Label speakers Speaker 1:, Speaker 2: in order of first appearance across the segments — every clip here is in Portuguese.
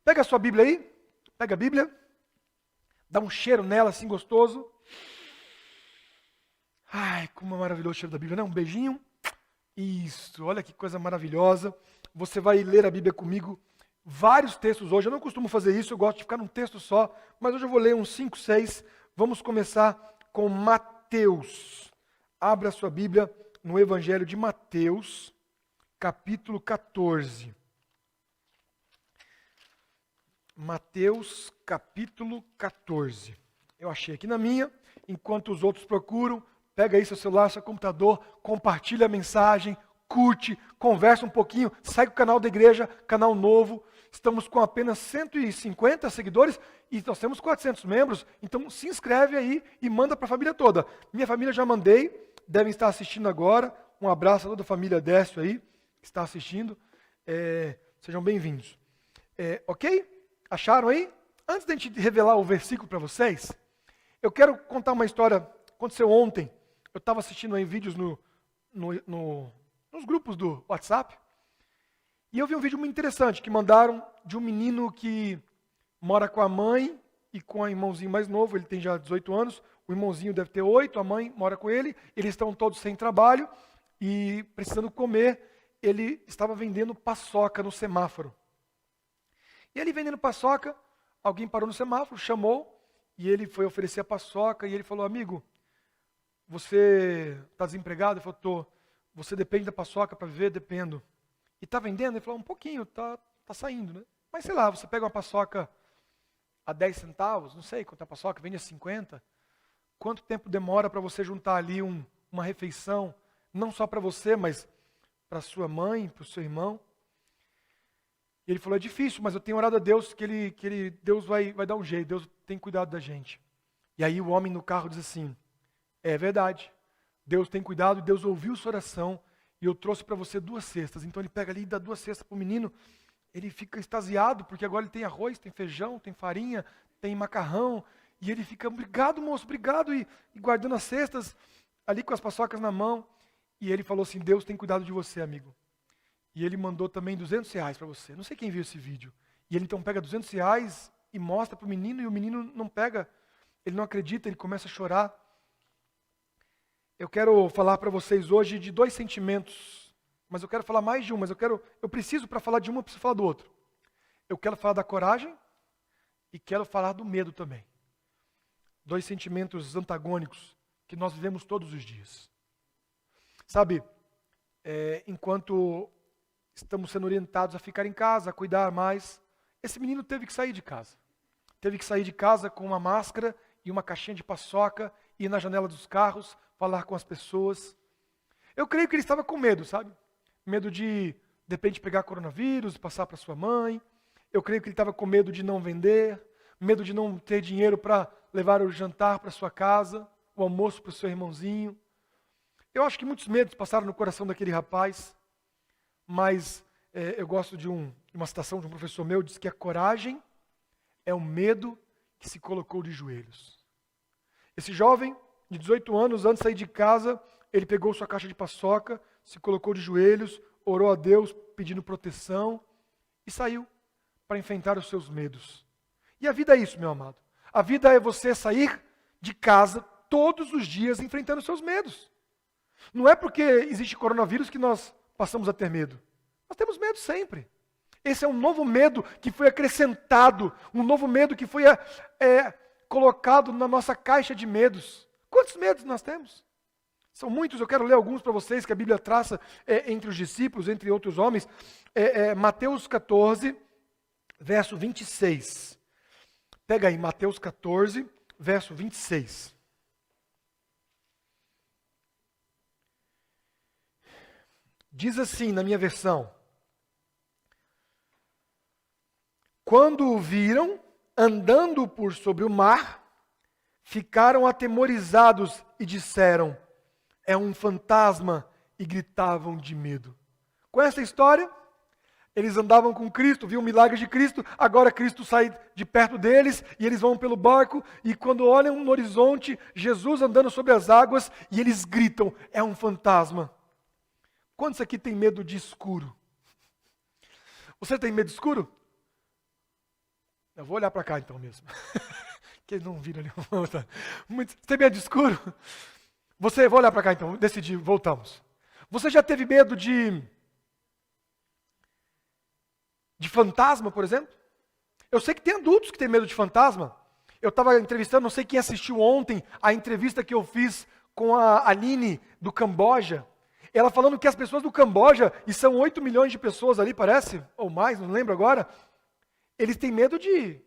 Speaker 1: Pega a sua Bíblia aí, pega a Bíblia, dá um cheiro nela assim gostoso. Ai, como é maravilhoso o cheiro da Bíblia, né? Um beijinho. Isso, olha que coisa maravilhosa. Você vai ler a Bíblia comigo, vários textos hoje. Eu não costumo fazer isso, eu gosto de ficar num texto só, mas hoje eu vou ler uns 5, 6. Vamos começar com Mateus. Abra a sua Bíblia no Evangelho de Mateus, capítulo 14. Mateus, capítulo 14. Eu achei aqui na minha, enquanto os outros procuram, pega aí seu celular, seu computador, compartilha a mensagem, curte, conversa um pouquinho, segue o canal da igreja, canal novo. Estamos com apenas 150 seguidores e nós temos 400 membros, então se inscreve aí e manda para a família toda. Minha família já mandei, devem estar assistindo agora. Um abraço a toda a família Décio aí, que está assistindo. Sejam bem-vindos. Ok? Acharam aí? Antes de a gente revelar o versículo para vocês, eu quero contar uma história que aconteceu ontem. Eu estava assistindo aí vídeos nos grupos do WhatsApp, e eu vi um vídeo muito interessante que mandaram de um menino que mora com a mãe e com o irmãozinho mais novo. Ele tem já 18 anos, o irmãozinho deve ter 8, a mãe mora com ele, eles estão todos sem trabalho e precisando comer. Ele estava vendendo paçoca no semáforo. E ele vendendo paçoca, alguém parou no semáforo, chamou, e ele foi oferecer a paçoca, e ele falou: amigo, você está desempregado? Ele falou: tô. Você depende da paçoca para viver? Dependo. E está vendendo? Ele falou: um pouquinho, tá saindo, né? Mas sei lá, você pega uma paçoca a 10 centavos, não sei quanto é a paçoca, vende a 50. Quanto tempo demora para você juntar ali uma refeição, não só para você, mas para sua mãe, para o seu irmão? E ele falou: é difícil, mas eu tenho orado a Deus que Deus vai dar um jeito, Deus tem cuidado da gente. E aí o homem no carro diz assim: é verdade, Deus tem cuidado, Deus ouviu sua oração e eu trouxe para você 2 cestas. Então ele pega ali e dá 2 cestas para o menino. Ele fica extasiado, porque agora ele tem arroz, tem feijão, tem farinha, tem macarrão. E ele fica: obrigado, moço, obrigado. E guardando as cestas, ali com as paçocas na mão. E ele falou assim: Deus tem cuidado de você, amigo. E ele mandou também R$200 para você. Não sei quem viu esse vídeo. E ele então pega R$200 e mostra para o menino, e o menino não pega, ele não acredita, ele começa a chorar. Eu quero falar para vocês hoje de 2 sentimentos, mas eu quero falar mais de um, mas eu preciso, para falar de um, eu preciso falar do outro. Eu quero falar da coragem e quero falar do medo também. 2 sentimentos antagônicos que nós vivemos todos os dias. Sabe, enquanto estamos sendo orientados a ficar em casa, a cuidar mais, esse menino teve que sair de casa. Teve que sair de casa com uma máscara e uma caixinha de paçoca, ir na janela dos carros, falar com as pessoas. Eu creio que ele estava com medo, sabe? Medo de repente, pegar coronavírus, passar para sua mãe. Eu creio que ele estava com medo de não vender, medo de não ter dinheiro para levar o jantar para sua casa, o almoço para o seu irmãozinho. Eu acho que muitos medos passaram no coração daquele rapaz, mas eu gosto de uma citação de um professor meu, diz que a coragem é o medo que se colocou de joelhos. Esse jovem, de 18 anos, antes de sair de casa, ele pegou sua caixa de paçoca, se colocou de joelhos, orou a Deus pedindo proteção e saiu para enfrentar os seus medos. E a vida é isso, meu amado. A vida é você sair de casa todos os dias enfrentando os seus medos. Não é porque existe coronavírus que nós passamos a ter medo. Nós temos medo sempre. Esse é um novo medo que foi acrescentado, um novo medo que foi colocado na nossa caixa de medos. Quantos medos nós temos? São muitos, eu quero ler alguns para vocês que a Bíblia traça entre os discípulos, entre outros homens. Mateus 14, verso 26. Pega aí, Mateus 14, verso 26. Diz assim na minha versão: quando o viram andando por sobre o mar, ficaram atemorizados e disseram: é um fantasma, e gritavam de medo. Com essa história, eles andavam com Cristo, viam o milagre de Cristo, agora Cristo sai de perto deles, e eles vão pelo barco, e quando olham no horizonte, Jesus andando sobre as águas, e eles gritam: é um fantasma. Quantos aqui tem medo de escuro? Você tem medo de escuro? Eu vou olhar para cá então mesmo. Que eles não viram ali. Muito, tem medo de escuro? Vou olhar para cá então, decidi, voltamos. Você já teve medo de fantasma, por exemplo? Eu sei que tem adultos que têm medo de fantasma. Eu estava entrevistando, não sei quem assistiu ontem, a entrevista que eu fiz com a Aline do Camboja. Ela falando que as pessoas do Camboja, e são 8 milhões de pessoas ali, parece, ou mais, não lembro agora, eles têm medo de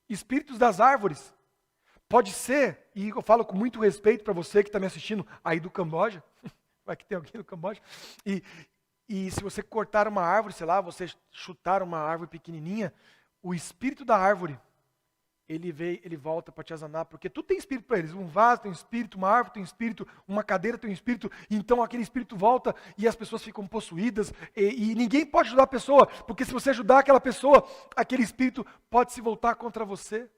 Speaker 1: espíritos das árvores. Pode ser, e eu falo com muito respeito para você que está me assistindo aí do Camboja, vai que tem alguém do Camboja, e se você cortar uma árvore, sei lá, você chutar uma árvore pequenininha, o espírito da árvore, ele volta para te azanar, porque tudo tem espírito para eles. Um vaso tem um espírito, uma árvore tem um espírito, uma cadeira tem um espírito, então aquele espírito volta e as pessoas ficam possuídas, e ninguém pode ajudar a pessoa, porque se você ajudar aquela pessoa, aquele espírito pode se voltar contra você.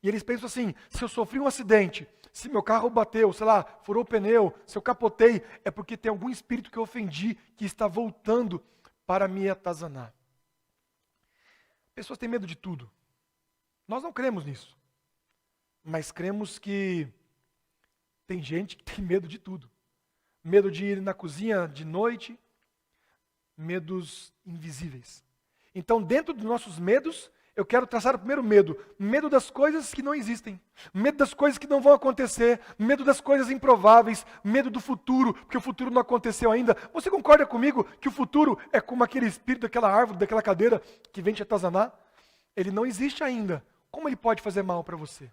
Speaker 1: E eles pensam assim, se eu sofri um acidente, se meu carro bateu, sei lá, furou o pneu, se eu capotei, é porque tem algum espírito que eu ofendi, que está voltando para me atazanar. Pessoas têm medo de tudo. Nós não cremos nisso. Mas cremos que tem gente que tem medo de tudo. Medo de ir na cozinha de noite, medos invisíveis. Então, dentro dos nossos medos, eu quero traçar o primeiro medo. Medo das coisas que não existem. Medo das coisas que não vão acontecer. Medo das coisas improváveis. Medo do futuro, porque o futuro não aconteceu ainda. Você concorda comigo que o futuro é como aquele espírito daquela árvore, daquela cadeira que vem te atazanar? Ele não existe ainda. Como ele pode fazer mal para você?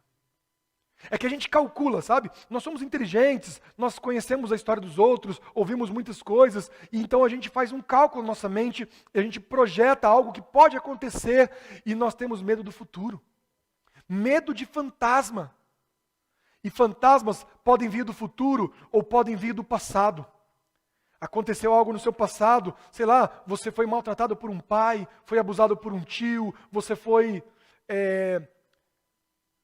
Speaker 1: É que a gente calcula, sabe? Nós somos inteligentes, nós conhecemos a história dos outros, ouvimos muitas coisas, e então a gente faz um cálculo na nossa mente, e a gente projeta algo que pode acontecer, e nós temos medo do futuro. Medo de fantasma. E fantasmas podem vir do futuro ou podem vir do passado. Aconteceu algo no seu passado, sei lá, você foi maltratado por um pai, foi abusado por um tio, você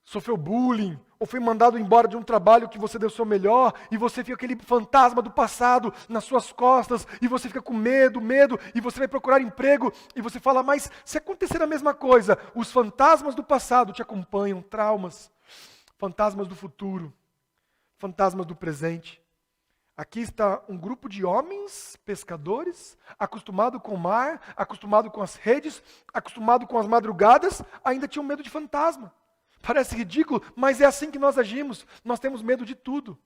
Speaker 1: sofreu bullying, ou foi mandado embora de um trabalho que você deu o seu melhor, e você fica aquele fantasma do passado nas suas costas, e você fica com medo, e você vai procurar emprego, e você fala, mas se acontecer a mesma coisa, os fantasmas do passado te acompanham, traumas, fantasmas do futuro, fantasmas do presente. Aqui está um grupo de homens, pescadores, acostumado com o mar, acostumado com as redes, acostumado com as madrugadas, ainda tinham medo de fantasma. Parece ridículo, mas é assim que nós agimos. Nós temos medo de tudo.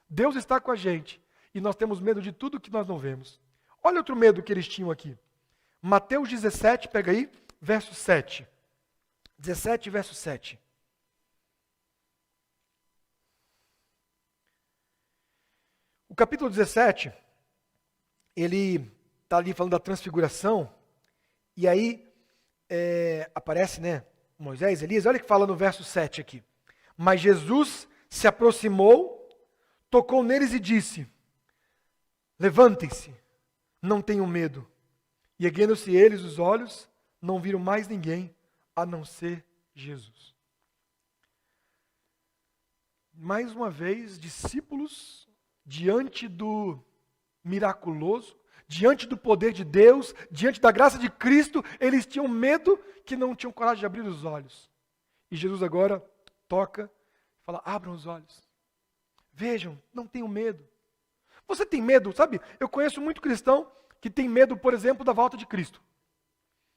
Speaker 1: Deus está com a gente e nós temos medo de tudo que nós não vemos. Olha outro medo que eles tinham aqui. Mateus 17, pega aí, verso 7. 17, verso 7. O capítulo 17, ele está ali falando da transfiguração, e aí aparece, Moisés, Elias, olha o que fala no verso 7 aqui. Mas Jesus se aproximou, tocou neles e disse, levantem-se, não tenham medo. E erguendo-se eles os olhos, não viram mais ninguém, a não ser Jesus. Mais uma vez, discípulos diante do miraculoso, diante do poder de Deus, diante da graça de Cristo, eles tinham medo que não tinham coragem de abrir os olhos. E Jesus agora toca e fala, abram os olhos. Vejam, não tenham medo. Você tem medo, sabe? Eu conheço muito cristão que tem medo, por exemplo, da volta de Cristo.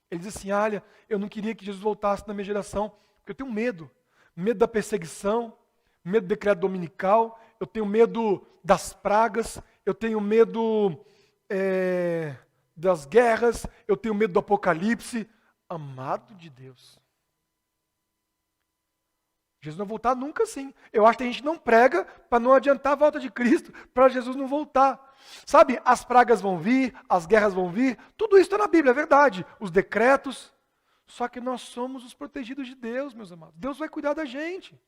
Speaker 1: Ele diz assim, olha, eu não queria que Jesus voltasse na minha geração, porque eu tenho medo. Medo da perseguição, medo do decreto dominical, eu tenho medo das pragas, eu tenho medo das guerras, eu tenho medo do apocalipse. Amado de Deus. Jesus não vai voltar nunca assim. Eu acho que a gente não prega para não adiantar a volta de Cristo, para Jesus não voltar. Sabe, as pragas vão vir, as guerras vão vir, tudo isso está na Bíblia, é verdade. Os decretos, só que nós somos os protegidos de Deus, meus amados. Deus vai cuidar da gente.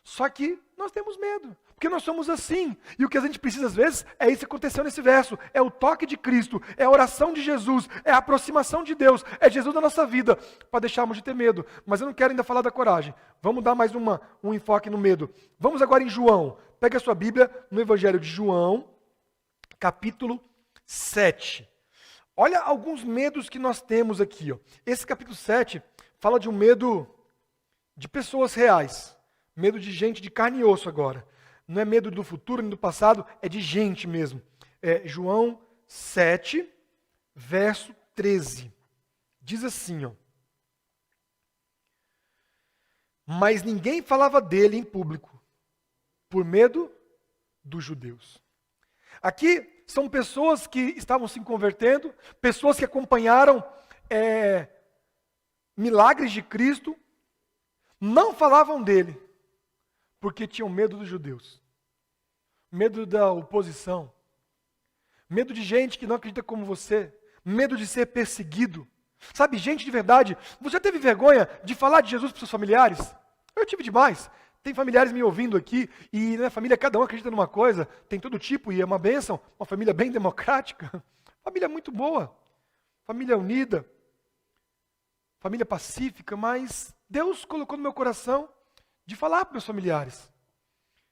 Speaker 1: Só que nós temos medo, porque nós somos assim. E o que a gente precisa às vezes é isso que aconteceu nesse verso. É o toque de Cristo, é a oração de Jesus, é a aproximação de Deus, é Jesus na nossa vida, para deixarmos de ter medo. Mas eu não quero ainda falar da coragem. Vamos dar mais um enfoque no medo. Vamos agora em João. Pega a sua Bíblia no Evangelho de João, capítulo 7. Olha alguns medos que nós temos aqui. Esse capítulo 7 fala de um medo de pessoas reais. Medo de gente de carne e osso agora. Não é medo do futuro nem do passado, é de gente mesmo. É João 7, verso 13. Diz assim, ó. Mas ninguém falava dele em público, por medo dos judeus. Aqui são pessoas que estavam se convertendo, pessoas que acompanharam milagres de Cristo, não falavam dele, porque tinham medo dos judeus, medo da oposição, medo de gente que não acredita como você, medo de ser perseguido. Sabe, gente de verdade, você já teve vergonha de falar de Jesus para os seus familiares? Eu tive demais. Tem familiares me ouvindo aqui, e na família cada um acredita numa coisa, tem todo tipo, e é uma bênção, uma família bem democrática, família muito boa, família unida, família pacífica, mas Deus colocou no meu coração de falar para meus familiares.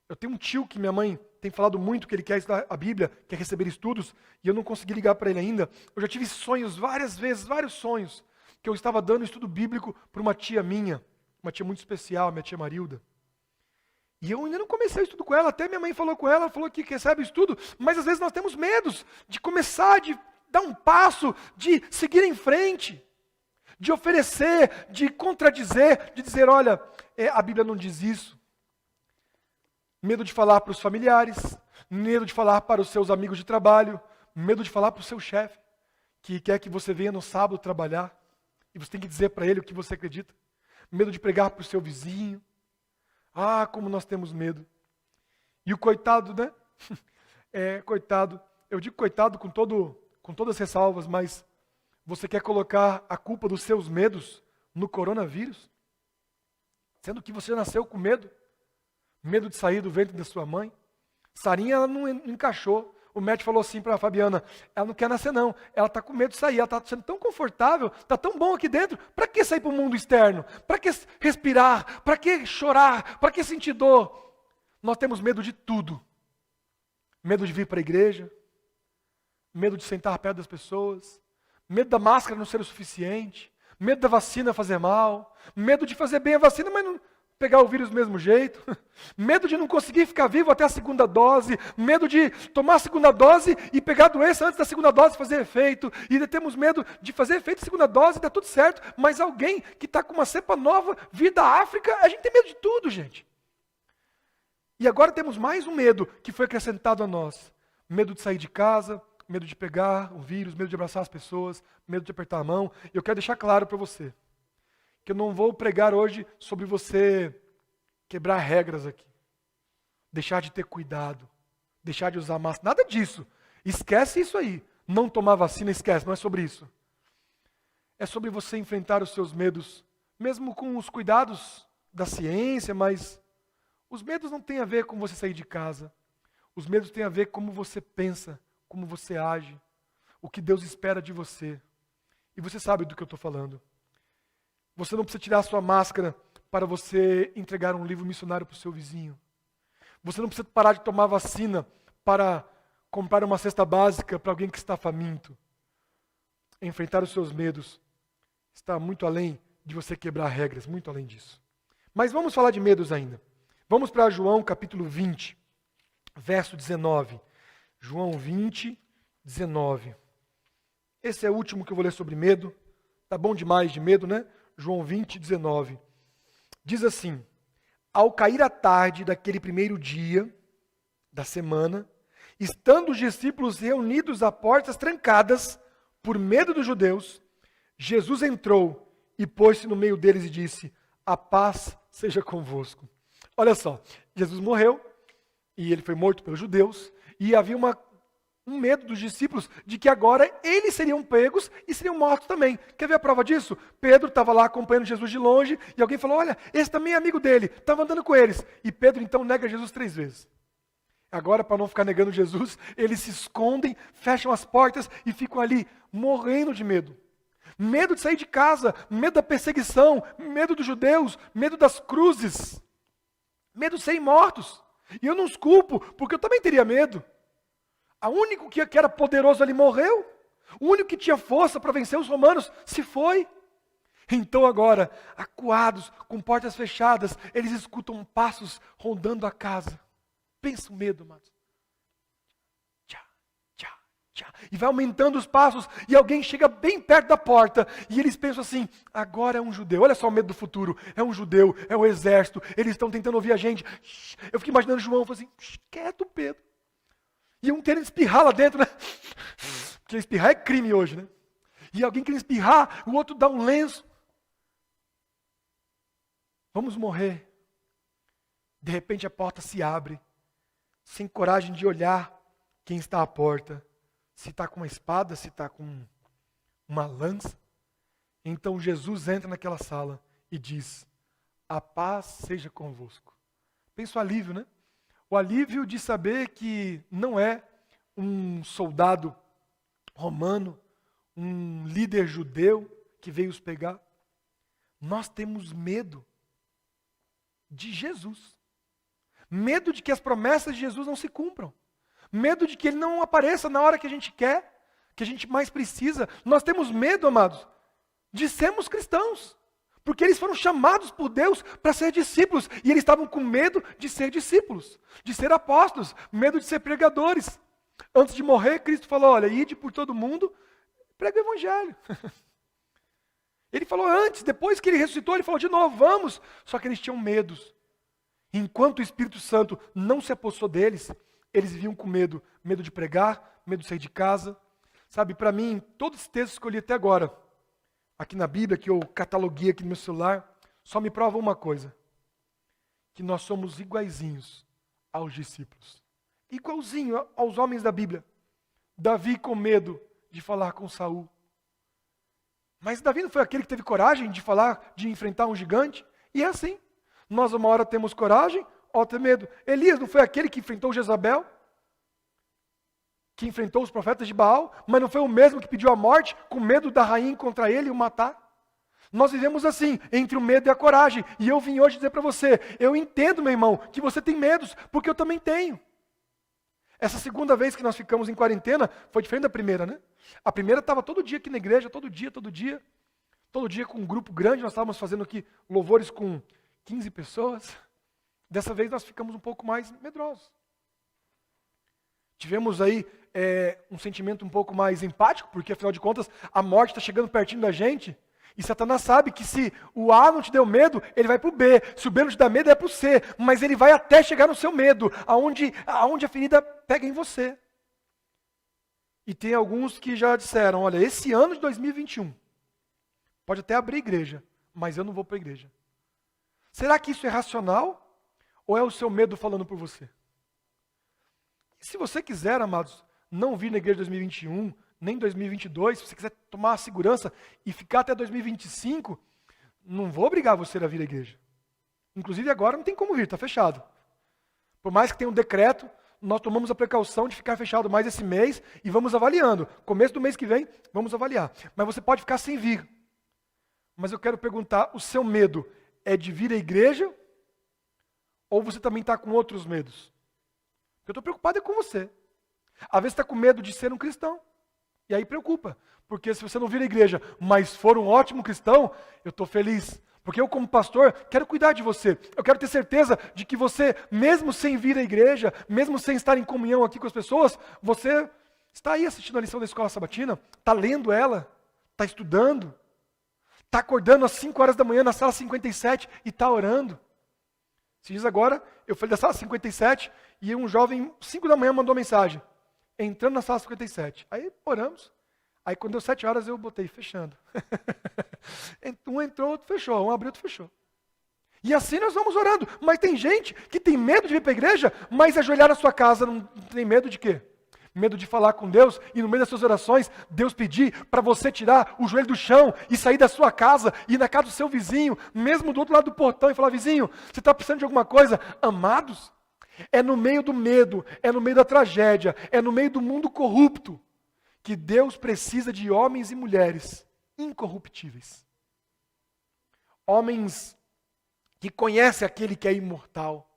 Speaker 1: Eu tenho um tio que minha mãe tem falado muito que ele quer estudar a Bíblia, quer receber estudos, e eu não consegui ligar para ele ainda. Eu já tive sonhos várias vezes, vários sonhos, que eu estava dando estudo bíblico para uma tia minha, uma tia muito especial, minha tia Marilda. E eu ainda não comecei o estudo com ela, até minha mãe falou com ela, falou que recebe o estudo, mas às vezes nós temos medos de começar, de dar um passo, de seguir em frente, de oferecer, de contradizer, de dizer, olha, a Bíblia não diz isso. Medo de falar para os familiares, medo de falar para os seus amigos de trabalho, medo de falar para o seu chefe, que quer que você venha no sábado trabalhar, e você tem que dizer para ele o que você acredita. Medo de pregar para o seu vizinho. Ah, como nós temos medo. E o coitado, né? Coitado. Eu digo coitado com todas as ressalvas, mas você quer colocar a culpa dos seus medos no coronavírus? Sendo que você nasceu com medo. Medo de sair do ventre da sua mãe. Sarinha, ela não encaixou. O médico falou assim para a Fabiana, ela não quer nascer não, ela está com medo de sair, ela está sendo tão confortável, está tão bom aqui dentro, para que sair para o mundo externo? Para que respirar? Para que chorar? Para que sentir dor? Nós temos medo de tudo. Medo de vir para a igreja, medo de sentar perto das pessoas, medo da máscara não ser o suficiente, medo da vacina fazer mal, medo de fazer bem a vacina, mas não pegar o vírus do mesmo jeito, medo de não conseguir ficar vivo até a segunda dose, medo de tomar a segunda dose e pegar a doença antes da segunda dose fazer efeito, e temos medo de fazer efeito a segunda dose, dá tudo certo, mas alguém que está com uma cepa nova vir da África, a gente tem medo de tudo, gente. E agora temos mais um medo que foi acrescentado a nós, medo de sair de casa, medo de pegar o vírus, medo de abraçar as pessoas, medo de apertar a mão. Eu quero deixar claro para você, que eu não vou pregar hoje sobre você quebrar regras aqui. Deixar de ter cuidado. Deixar de usar máscara. Nada disso. Esquece isso aí. Não tomar vacina, esquece. Não é sobre isso. É sobre você enfrentar os seus medos, mesmo com os cuidados da ciência, mas os medos não têm a ver com você sair de casa. Os medos têm a ver com como você pensa, como você age, o que Deus espera de você. E você sabe do que eu estou falando. Você não precisa tirar a sua máscara para você entregar um livro missionário para o seu vizinho. Você não precisa parar de tomar vacina para comprar uma cesta básica para alguém que está faminto. Enfrentar os seus medos está muito além de você quebrar regras, muito além disso. Mas vamos falar de medos ainda. Vamos para João capítulo 20, verso 19. João 20, 19. Esse é o último que eu vou ler sobre medo. Tá bom demais de medo, né? João 20, 19. Diz assim: ao cair a tarde daquele primeiro dia da semana, estando os discípulos reunidos a portas trancadas, por medo dos judeus, Jesus entrou e pôs-se no meio deles e disse: a paz seja convosco. Olha só, Jesus morreu, e ele foi morto pelos judeus, e havia um medo dos discípulos de que agora eles seriam pegos e seriam mortos também. Quer ver a prova disso? Pedro estava lá acompanhando Jesus de longe e alguém falou, olha, esse também é amigo dele, estava andando com eles. E Pedro então nega Jesus 3 vezes. Agora, para não ficar negando Jesus, eles se escondem, fecham as portas e ficam ali morrendo de medo. Medo de sair de casa, medo da perseguição, medo dos judeus, medo das cruzes, medo de serem mortos. E eu não os culpo, porque eu também teria medo. O único que era poderoso ali morreu. O único que tinha força para vencer os romanos se foi. Então agora, acuados, com portas fechadas, eles escutam passos rondando a casa. Pensa o medo, amados. Tchá, tchá, tchá. E vai aumentando os passos, e alguém chega bem perto da porta, e eles pensam assim, agora é um judeu. Olha só o medo do futuro, é um judeu, é o exército, eles estão tentando ouvir a gente. Eu fico imaginando João, falando assim, quieto, Pedro. E um querendo espirrar lá dentro, né? Porque espirrar é crime hoje, né? E alguém querendo espirrar, o outro dá um lenço. Vamos morrer. De repente a porta se abre, sem coragem de olhar quem está à porta. Se está com uma espada, se está com uma lança. Então Jesus entra naquela sala e diz, a paz seja convosco. Pensa o alívio, né? O alívio de saber que não é um soldado romano, um líder judeu que veio os pegar. Nós temos medo de Jesus. Medo de que as promessas de Jesus não se cumpram. Medo de que Ele não apareça na hora que a gente quer, que a gente mais precisa. Nós temos medo, amados, de sermos cristãos. Porque eles foram chamados por Deus para ser discípulos. E eles estavam com medo de ser discípulos, de ser apóstolos, medo de ser pregadores. Antes de morrer, Cristo falou, olha, ide por todo mundo, prega o evangelho. Ele falou antes, depois que ele ressuscitou, ele falou de novo, vamos. Só que eles tinham medos. Enquanto o Espírito Santo não se apossou deles, eles viviam com medo. Medo de pregar, medo de sair de casa. Sabe, para mim, todos os textos que eu li até agora, aqui na Bíblia, que eu cataloguei aqui no meu celular, só me prova uma coisa. Que nós somos iguaizinhos aos discípulos. Igualzinho aos homens da Bíblia. Davi com medo de falar com Saul. Mas Davi não foi aquele que teve coragem de falar, de enfrentar um gigante? E é assim. Nós uma hora temos coragem, outra medo. Elias não foi aquele que enfrentou Jezabel? Que enfrentou os profetas de Baal? Mas não foi o mesmo que pediu a morte, com medo da rainha encontrar ele e o matar? Nós vivemos assim, entre o medo e a coragem. E eu vim hoje dizer para você, eu entendo, meu irmão, que você tem medos, porque eu também tenho. Essa segunda vez que nós ficamos em quarentena, foi diferente da primeira, né? A primeira estava todo dia aqui na igreja, todo dia com um grupo grande, nós estávamos fazendo aqui louvores com 15 pessoas. Dessa vez nós ficamos um pouco mais medrosos. Tivemos aí um sentimento um pouco mais empático, porque afinal de contas a morte está chegando pertinho da gente. E Satanás sabe que se o A não te deu medo, ele vai para o B. Se o B não te dá medo, é para o C. Mas ele vai até chegar no seu medo, aonde a ferida pega em você. E tem alguns que já disseram, olha, esse ano de 2021, pode até abrir igreja, mas eu não vou para a igreja. Será que isso é racional? Ou é o seu medo falando por você? Se você quiser, amados, não vir na igreja de 2021, nem 2022, se você quiser tomar a segurança e ficar até 2025, não vou obrigar você a vir à igreja. Inclusive agora não tem como vir, está fechado. Por mais que tenha um decreto, nós tomamos a precaução de ficar fechado mais esse mês e vamos avaliando. Começo do mês que vem, vamos avaliar. Mas você pode ficar sem vir. Mas eu quero perguntar, o seu medo é de vir à igreja? Ou você também está com outros medos? Eu estou preocupado com você. Às vezes está com medo de ser um cristão. E aí preocupa. Porque se você não vir à igreja, mas for um ótimo cristão, eu estou feliz. Porque eu, como pastor, quero cuidar de você. Eu quero ter certeza de que você, mesmo sem vir à igreja, mesmo sem estar em comunhão aqui com as pessoas, você está aí assistindo a lição da escola sabatina, está lendo ela, está estudando, está acordando às 5 horas da manhã na sala 57 e está orando. Se diz agora, eu falei da sala 57 e um jovem, 5 da manhã, mandou mensagem. Entrando na sala 57. Aí oramos. Aí quando deu 7 horas eu botei fechando. Um entrou, outro fechou. Um abriu, outro fechou. E assim nós vamos orando. Mas tem gente que tem medo de vir para a igreja, mas ajoelhar na sua casa não tem medo de quê? Medo de falar com Deus e no meio das suas orações, Deus pedir para você tirar o joelho do chão e sair da sua casa, ir na casa do seu vizinho, mesmo do outro lado do portão e falar, vizinho, você está precisando de alguma coisa? Amados, é no meio do medo, é no meio da tragédia, é no meio do mundo corrupto, que Deus precisa de homens e mulheres incorruptíveis. Homens que conhecem aquele que é imortal.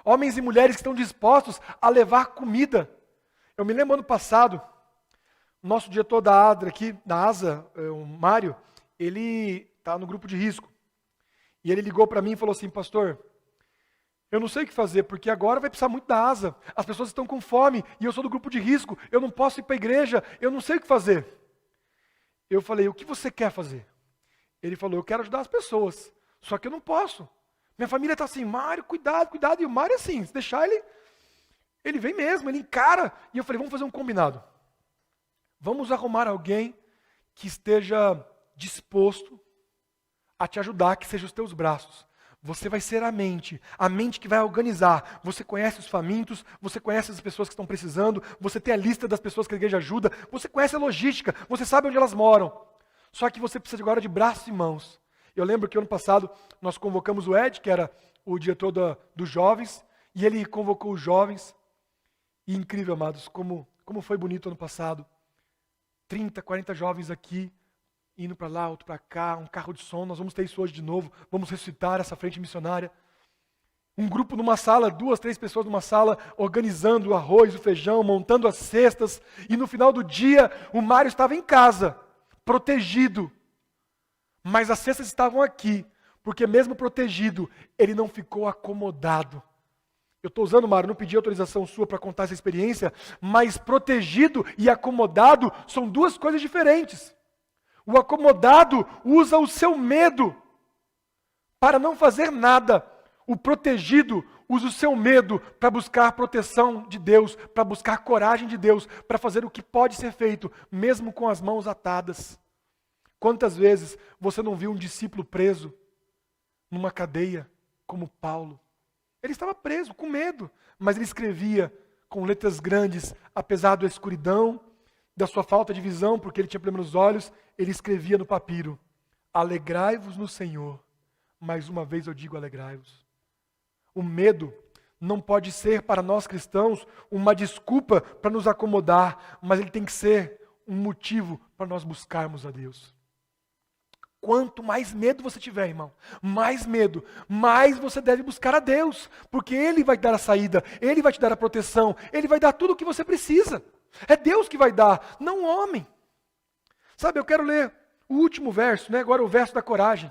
Speaker 1: Homens e mulheres que estão dispostos a levar comida. Eu me lembro ano passado, nosso diretor da ADRA aqui, da ASA, o Mário, ele está no grupo de risco. E ele ligou para mim e falou assim, pastor, eu não sei o que fazer, porque agora vai precisar muito da asa. As pessoas estão com fome e eu sou do grupo de risco. Eu não posso ir para a igreja, eu não sei o que fazer. Eu falei, o que você quer fazer? Ele falou, eu quero ajudar as pessoas, só que eu não posso. Minha família está assim, Mário, cuidado, cuidado. E o Mário assim, se deixar ele vem mesmo, ele encara. E eu falei, vamos fazer um combinado. Vamos arrumar alguém que esteja disposto a te ajudar, que seja os teus braços. Você vai ser a mente que vai organizar. Você conhece os famintos, você conhece as pessoas que estão precisando, você tem a lista das pessoas que a igreja ajuda, você conhece a logística, você sabe onde elas moram. Só que você precisa agora de braços e mãos. Eu lembro que ano passado nós convocamos o Ed, que era o diretor dos jovens, e ele convocou os jovens. E incrível, amados, como foi bonito ano passado. 30, 40 jovens aqui, indo para lá, outro para cá, um carro de som. Nós vamos ter isso hoje de novo, vamos ressuscitar essa frente missionária. Um grupo numa sala, 2, 3 pessoas numa sala, organizando o arroz, o feijão, montando as cestas. E no final do dia, o Mário estava em casa, protegido. Mas as cestas estavam aqui, porque mesmo protegido, ele não ficou acomodado. Eu estou usando, Mário, não pedi autorização sua para contar essa experiência, mas protegido e acomodado são duas coisas diferentes. O acomodado usa o seu medo para não fazer nada. O protegido usa o seu medo para buscar proteção de Deus, para buscar coragem de Deus, para fazer o que pode ser feito, mesmo com as mãos atadas. Quantas vezes você não viu um discípulo preso numa cadeia como Paulo? Ele estava preso, com medo, mas ele escrevia com letras grandes, apesar da escuridão, da sua falta de visão, porque ele tinha problema nos olhos, ele escrevia no papiro, alegrai-vos no Senhor. Mais uma vez eu digo alegrai-vos. O medo não pode ser para nós cristãos uma desculpa para nos acomodar, mas ele tem que ser um motivo para nós buscarmos a Deus. Quanto mais medo você tiver, irmão, mais medo, mais você deve buscar a Deus, porque Ele vai dar a saída, Ele vai te dar a proteção, Ele vai dar tudo o que você precisa. É Deus que vai dar, não o homem. Sabe, eu quero ler o último verso, né? Agora o verso da coragem,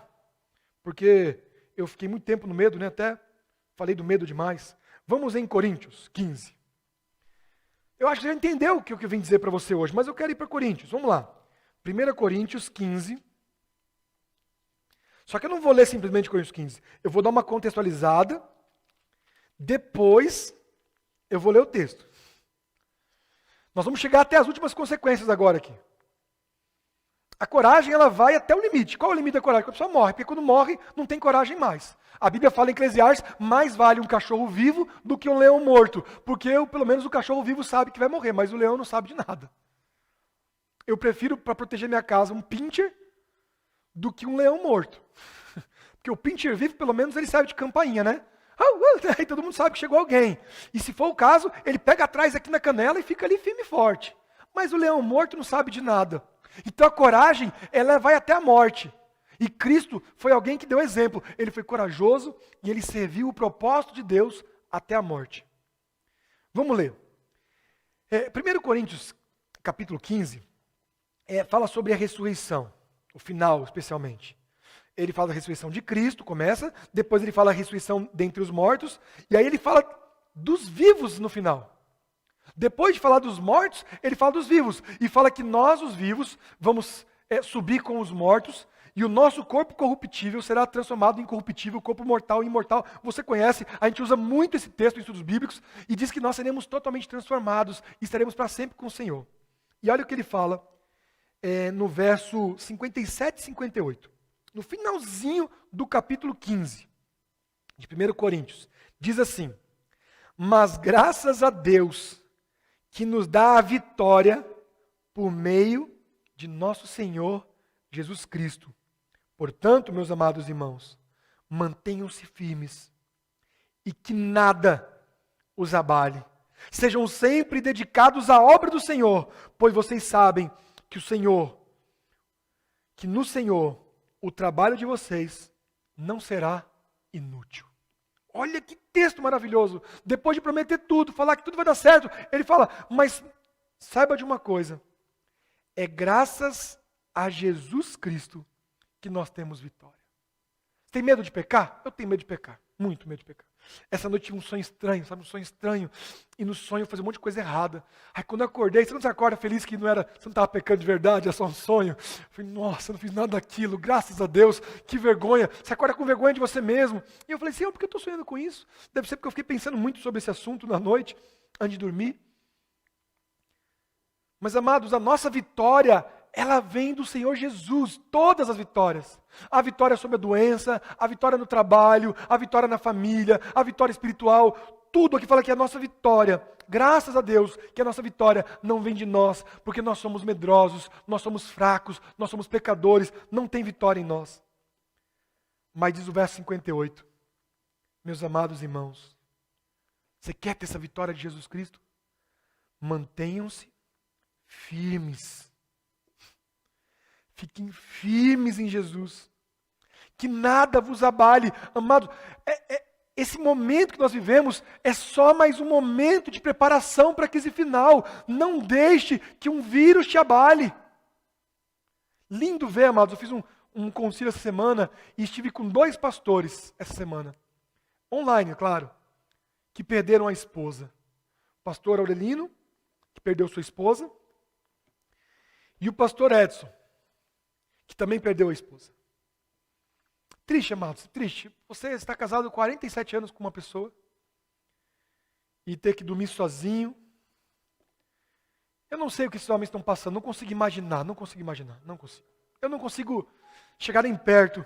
Speaker 1: porque eu fiquei muito tempo no medo, né? Até falei do medo demais. Vamos em Coríntios 15. Eu acho que você já entendeu o que eu vim dizer para você hoje, mas eu quero ir para Coríntios, vamos lá. 1 Coríntios 15. Só que eu não vou ler simplesmente Coríntios 15. Eu vou dar uma contextualizada. Depois, eu vou ler o texto. Nós vamos chegar até as últimas consequências agora aqui. A coragem, ela vai até o limite. Qual é o limite da coragem? Quando a pessoa morre. Porque quando morre, não tem coragem mais. A Bíblia fala em Eclesiastes, mais vale um cachorro vivo do que um leão morto. Porque pelo menos o cachorro vivo sabe que vai morrer, mas o leão não sabe de nada. Eu prefiro, para proteger minha casa, um pincher do que um leão morto. Porque o pincher vivo, pelo menos, ele sabe de campainha, né? Aí todo mundo sabe que chegou alguém. E se for o caso, ele pega atrás aqui na canela e fica ali firme e forte. Mas o leão morto não sabe de nada. Então a coragem, ela vai até a morte. E Cristo foi alguém que deu exemplo. Ele foi corajoso e ele serviu o propósito de Deus até a morte. Vamos ler. 1 Coríntios, capítulo 15, fala sobre a ressurreição. O final, especialmente. Ele fala da ressurreição de Cristo, começa. Depois ele fala da ressurreição dentre os mortos. E aí ele fala dos vivos no final. Depois de falar dos mortos, ele fala dos vivos. E fala que nós, os vivos, vamos subir com os mortos. E o nosso corpo corruptível será transformado em incorruptível, corpo mortal em imortal. Você conhece, a gente usa muito esse texto em estudos bíblicos. E diz que nós seremos totalmente transformados. E estaremos para sempre com o Senhor. E olha o que ele fala. No verso 57 e 58, no finalzinho do capítulo 15 de 1 Coríntios, diz assim: mas graças a Deus que nos dá a vitória por meio de nosso Senhor Jesus Cristo. Portanto, meus amados irmãos, mantenham-se firmes e que nada os abale. Sejam sempre dedicados à obra do Senhor, pois vocês sabem que no Senhor, o trabalho de vocês não será inútil. Olha que texto maravilhoso. Depois de prometer tudo, falar que tudo vai dar certo, ele fala, mas saiba de uma coisa, é graças a Jesus Cristo que nós temos vitória. Tem medo de pecar? Eu tenho medo de pecar. Muito medo de pecar. Essa noite tive um sonho estranho, sabe? Um sonho estranho. E no sonho eu fazia um monte de coisa errada. Aí quando eu acordei, você não se acorda feliz que você não estava pecando de verdade, é só um sonho? Eu falei, nossa, eu não fiz nada daquilo, graças a Deus, que vergonha. Você acorda com vergonha de você mesmo. E eu falei, Senhor, por que eu estou sonhando com isso? Deve ser porque eu fiquei pensando muito sobre esse assunto na noite, antes de dormir. Mas amados, a nossa vitória, ela vem do Senhor Jesus, todas as vitórias. A vitória sobre a doença, a vitória no trabalho, a vitória na família, a vitória espiritual, tudo aqui fala que é a nossa vitória. Graças a Deus que a nossa vitória não vem de nós, porque nós somos medrosos, nós somos fracos, nós somos pecadores, não tem vitória em nós. Mas diz o verso 58, meus amados irmãos, você quer ter essa vitória de Jesus Cristo? Mantenham-se firmes. Fiquem firmes em Jesus. Que nada vos abale. Amados, esse momento que nós vivemos é só mais um momento de preparação para a crise final. Não deixe que um vírus te abale. Lindo ver, amados. Eu fiz um concílio essa semana e estive com 2 pastores essa semana. Online, claro. Que perderam a esposa. O pastor Aurelino, que perdeu sua esposa. E o pastor Edson, que também perdeu a esposa. Triste, amados, triste. Você está casado há 47 anos com uma pessoa e ter que dormir sozinho. Eu não sei o que esses homens estão passando, não consigo imaginar. Eu não consigo chegar nem perto.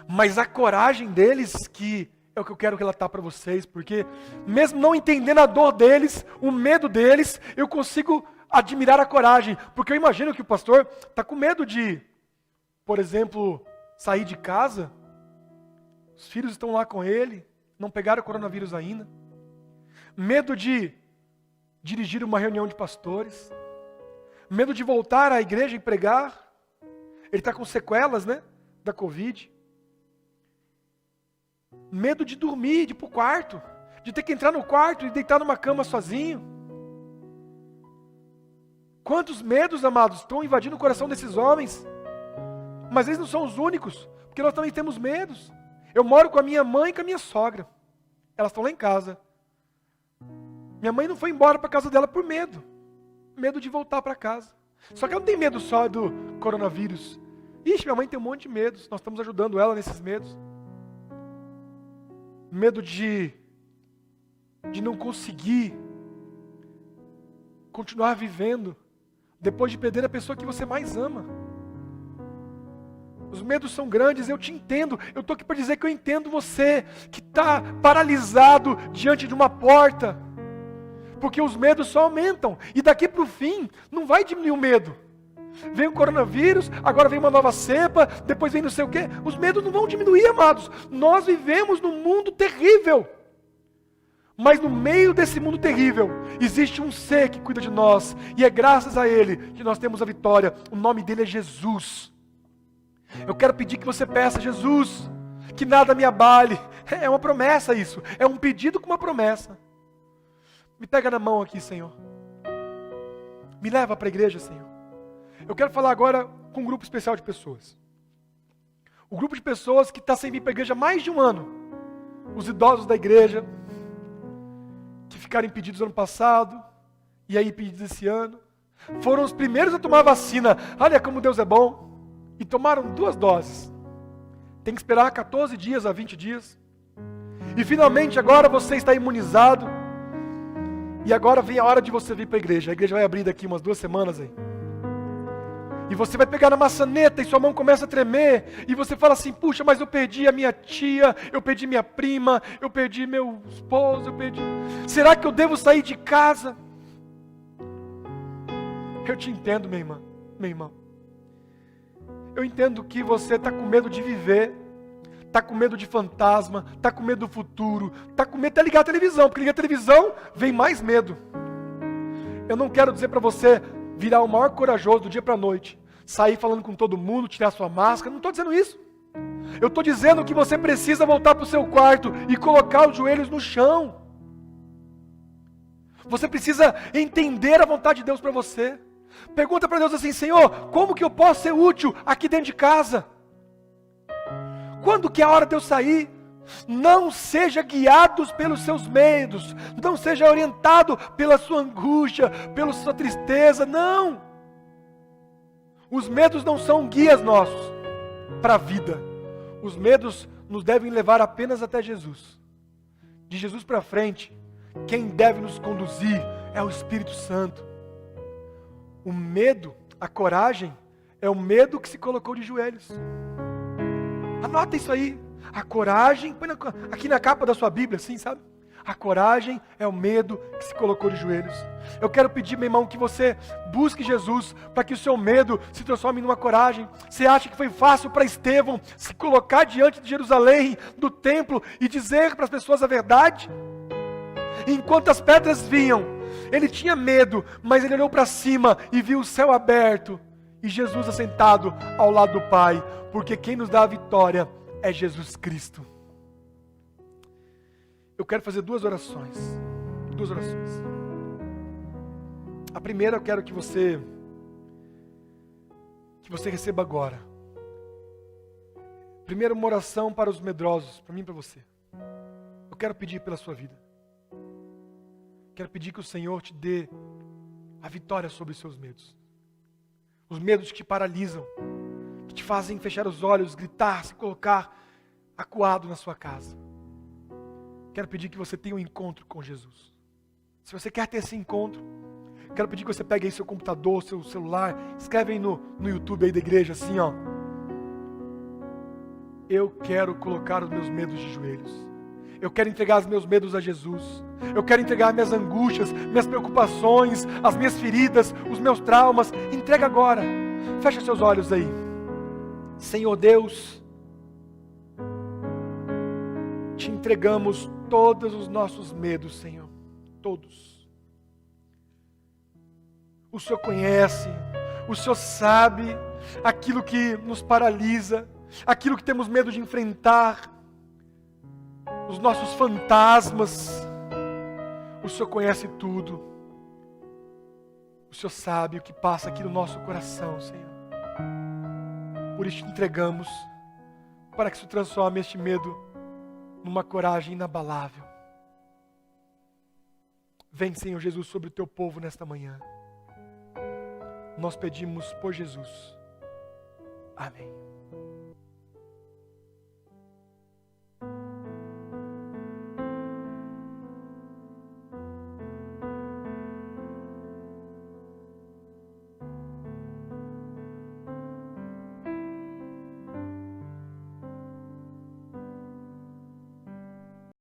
Speaker 1: Mas a coragem deles, que é o que eu quero relatar para vocês, porque mesmo não entendendo a dor deles, o medo deles, eu consigo admirar a coragem, porque eu imagino que o pastor está com medo de, por exemplo, sair de casa, os filhos estão lá com ele, não pegaram o coronavírus ainda, medo de dirigir uma reunião de pastores, medo de voltar à igreja e pregar, ele está com sequelas, da Covid, medo de dormir, de ir para o quarto, de ter que entrar no quarto e deitar numa cama sozinho. Quantos medos, amados, estão invadindo o coração desses homens? Mas eles não são os únicos, porque nós também temos medos. Eu moro com a minha mãe e com a minha sogra. Elas estão lá em casa. Minha mãe não foi embora para a casa dela por medo. Medo de voltar para casa. Só que ela não tem medo só do coronavírus. Ixi, minha mãe tem um monte de medos. Nós estamos ajudando ela nesses medos. Medo de não conseguir continuar vivendo depois de perder a pessoa que você mais ama. Os medos são grandes, eu te entendo. Eu estou aqui para dizer que eu entendo você, que está paralisado diante de uma porta. Porque os medos só aumentam. E daqui para o fim, não vai diminuir o medo. Vem o coronavírus, agora vem uma nova cepa, depois vem não sei o quê. Os medos não vão diminuir, amados. Nós vivemos num mundo terrível. Mas no meio desse mundo terrível, existe um ser que cuida de nós. E é graças a Ele que nós temos a vitória. O nome dele é Jesus. Eu quero pedir que você peça, Jesus, que nada me abale. É uma promessa isso. É um pedido com uma promessa. Me pega na mão aqui, Senhor. Me leva para a igreja, Senhor. Eu quero falar agora com um grupo especial de pessoas. O grupo de pessoas que está sem vir para a igreja há mais de um ano. Os idosos da igreja, que ficaram impedidos ano passado, e aí impedidos esse ano, foram os primeiros a tomar a vacina. Olha como Deus é bom. E tomaram 2 doses. Tem que esperar 14 dias a 20 dias. E finalmente agora você está imunizado. E agora vem a hora de você vir para a igreja. A igreja vai abrir daqui umas 2 semanas aí. E você vai pegar na maçaneta e sua mão começa a tremer. E você fala assim, puxa, mas eu perdi a minha tia, eu perdi minha prima, eu perdi meu esposo, eu perdi... Será que eu devo sair de casa? Eu te entendo, minha irmã, meu irmão. Eu entendo que você está com medo de viver, está com medo de fantasma, está com medo do futuro, está com medo de ligar a televisão, porque ligar a televisão vem mais medo. Eu não quero dizer para você virar o maior corajoso do dia para a noite, sair falando com todo mundo, tirar sua máscara, não estou dizendo isso. Eu estou dizendo que você precisa voltar para o seu quarto e colocar os joelhos no chão. Você precisa entender a vontade de Deus para você. Pergunta para Deus assim, Senhor, como que eu posso ser útil aqui dentro de casa? Quando que é a hora de eu sair? Não seja guiados pelos seus medos, não seja orientado pela sua angústia, pela sua tristeza, não. Os medos não são guias nossos para a vida. Os medos nos devem levar apenas até Jesus. De Jesus para frente, quem deve nos conduzir é o Espírito Santo. O medo, a coragem, é o medo que se colocou de joelhos. Anota isso aí. A coragem, põe aqui na capa da sua Bíblia, assim, sabe? A coragem é o medo que se colocou de joelhos. Eu quero pedir, meu irmão, que você busque Jesus para que o seu medo se transforme numa coragem. Você acha que foi fácil para Estevão se colocar diante de Jerusalém, do templo, e dizer para as pessoas a verdade? Enquanto as pedras vinham, ele tinha medo, mas ele olhou para cima e viu o céu aberto e Jesus assentado ao lado do Pai, porque quem nos dá a vitória é Jesus Cristo. Eu quero fazer duas orações. A primeira eu quero que você receba agora. Primeiro, uma oração para os medrosos, para mim e para você. Eu quero pedir pela sua vida. Quero pedir que o Senhor te dê a vitória sobre os seus medos. Os medos que te paralisam, que te fazem fechar os olhos, gritar, se colocar acuado na sua casa. Quero pedir que você tenha um encontro com Jesus. Se você quer ter esse encontro, quero pedir que você pegue aí seu computador, seu celular, escreve aí no YouTube aí da igreja assim, ó. Eu quero colocar os meus medos de joelhos. Eu quero entregar os meus medos a Jesus. Eu quero entregar minhas angústias, minhas preocupações, as minhas feridas, os meus traumas. Entrega agora. Fecha seus olhos aí. Senhor Deus, te entregamos todos os nossos medos, Senhor. Todos. O Senhor conhece, o Senhor sabe aquilo que nos paralisa, aquilo que temos medo de enfrentar, os nossos fantasmas. O Senhor conhece tudo. O Senhor sabe o que passa aqui no nosso coração, Senhor. Por isso te entregamos, para que se transforme este medo numa coragem inabalável. Vem, Senhor Jesus, sobre o teu povo nesta manhã. Nós pedimos por Jesus. Amém.